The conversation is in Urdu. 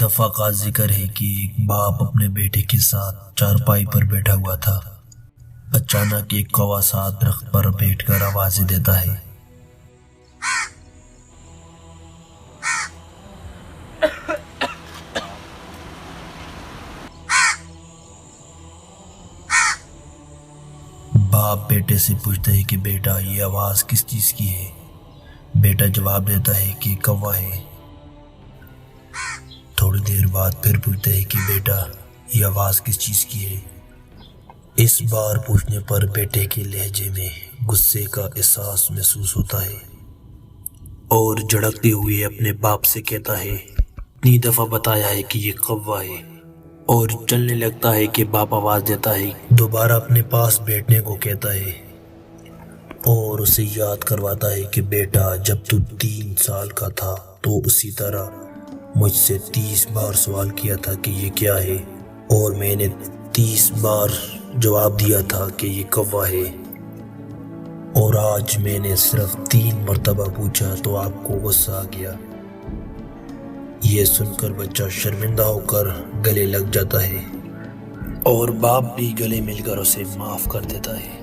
دفعہ کا ذکر ہے کہ ایک باپ اپنے بیٹے کے ساتھ چارپائی پر بیٹھا ہوا تھا۔ اچانک ایک کوا ساتھ درخت پر بیٹھ کر آوازیں دیتا ہے۔ باپ بیٹے سے پوچھتا ہے کہ بیٹا یہ آواز کس چیز کی ہے؟ بیٹا جواب دیتا ہے کہ کوا ہے۔ تھوڑی دیر بعد پھر پوچھتا ہے کہ بیٹا یہ آواز کس چیز کی ہے؟ اس بار پوچھنے پر بیٹے کے لہجے میں غصے کا احساس محسوس ہوتا ہے اور جھڑکتے ہوئے اپنے باپ سے کہتا ہے اتنی دفعہ بتایا ہے کہ یہ کوا ہے، اور چلنے لگتا ہے کہ باپ آواز دیتا ہے، دوبارہ اپنے پاس بیٹھنے کو کہتا ہے اور اسے یاد کرواتا ہے کہ بیٹا جب تو 3 سال کا تھا تو اسی طرح مجھ سے 30 بار سوال کیا تھا کہ یہ کیا ہے، اور میں نے 30 بار جواب دیا تھا کہ یہ کوا ہے، اور آج میں نے صرف 3 مرتبہ پوچھا تو آپ کو غصہ آ گیا۔ یہ سن کر بچہ شرمندہ ہو کر گلے لگ جاتا ہے اور باپ بھی گلے مل کر اسے معاف کر دیتا ہے۔